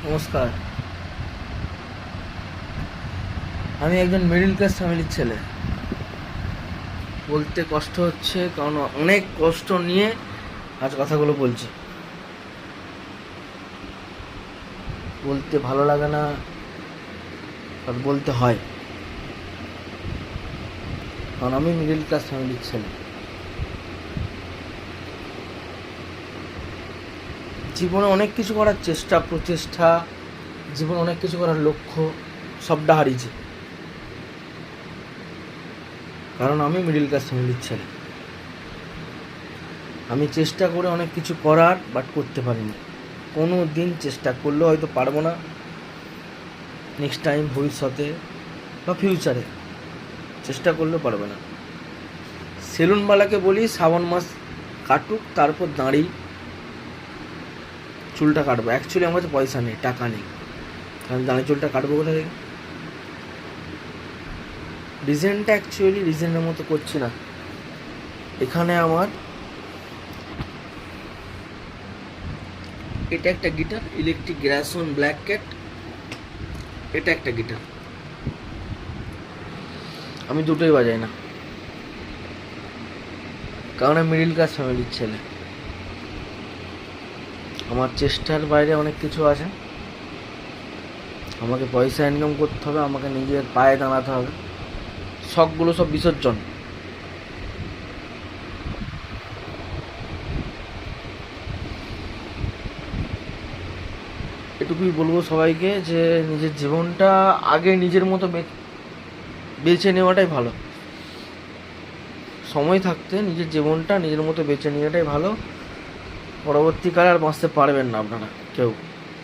নমস্কার। আমি একজন মিডল ক্লাস ফ্যামিলির ছেলে। বলতে কষ্ট হচ্ছে, কারণ অনেক কষ্ট নিয়ে আজ কথাগুলো বলছি। বলতে ভালো লাগে না, আর বলতে হয়, কারণ আমি মিডল ক্লাস ফ্যামিলির ছেলে। জীবনে অনেক কিছু করার চেষ্টা প্রচেষ্টা, জীবনে অনেক কিছু করার লক্ষ্য সবটা হারিয়েছি, কারণ আমি মিডল ক্লাস ফ্যামিলির ছেলে। আমি চেষ্টা করে অনেক কিছু করার, বাট করতে পারিনি। কোনো দিন চেষ্টা করলেও হয়তো পারবো না নেক্সট টাইম, ভবিষ্যতে বা ফিউচারে চেষ্টা করলেও পারবে না। সেলুনওয়ালাকে বলি শ্রাবণ মাস কাটুক, তারপর দাঁড়ি চুলটা কাটবো। অ্যাকচুয়ালি আমার কাছে পয়সা নেই, টাকা নেই, কারণ দাঁড়ি চুলটা কাটবো কোথা থেকে? ডিজাইনটা অ্যাকচুয়ালি ডিজাইনের মতো করছি না। এখানে আমার এটা একটা গিটার, ইলেকট্রিক গ্রাসন ব্ল্যাক ক্যাট। এটা একটা গিটার, আমি দুটোই বাজাই না, কারণ আমি মিডিল ক্লাস ফ্যামিলির ছেলে। আমার চেষ্টার বাইরে অনেক কিছু আছে। আমাকে পয়সা ইনকাম করতে হবে, আমাকে নিজের পায়ে দাঁড়াতে হবে। শখগুলো সব বিসর্জন। এটুকুই বলবো সবাইকে যে নিজের জীবনটা আগে নিজের মতো বেছে নেওয়াটাই ভালো। সময় থাকতে নিজের জীবনটা নিজের মতো বেছে নেওয়াটাই ভালো। পরবর্তীকালে আর বাঁচতে পারবেন না আপনারা কেউ,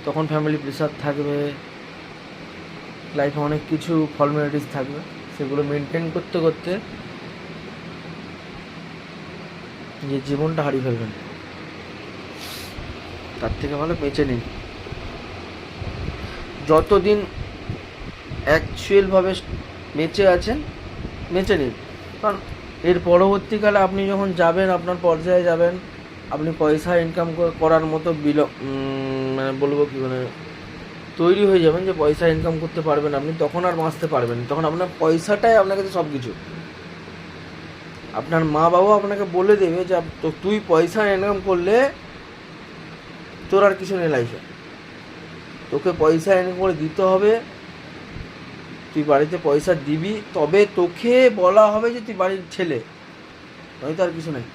তখন ফ্যামিলি প্রেশার থাকবে, লাইফে অনেক কিছু ফর্মালিটিস থাকবে, সেগুলো মেনটেন করতে করতে নিজের জীবনটা হারিয়ে ফেলবেন। তার থেকে ভালো বেঁচে নিন, যতদিন অ্যাকচুয়ালভাবে বেঁচে আছেন বেঁচে নিন। কারণ এর পরবর্তীকালে আপনি যখন যাবেন, আপনার পর্যায়ে যাবেন, আপনি পয়সা ইনকাম করার মতো মানে বলবো কি, মানে তৈরি হয়ে যাবেন যে পয়সা ইনকাম করতে পারবেন আপনি, তখন আর বাঁচতে পারবেন। তখন আপনার পয়সাটাই আপনার কাছে সব কিছু। আপনার মা বাবা আপনাকে বলে দেবে যে তো তুই পয়সা ইনকাম করলে তোর আর কিছু নেই লাইফে, তোকে পয়সা ইনকাম করে দিতে হবে, তুই বাড়িতে পয়সা দিবি, তবে তোকে বলা হবে যে তুই বাড়ির ছেলে, নয়তো আর কিছু নেই।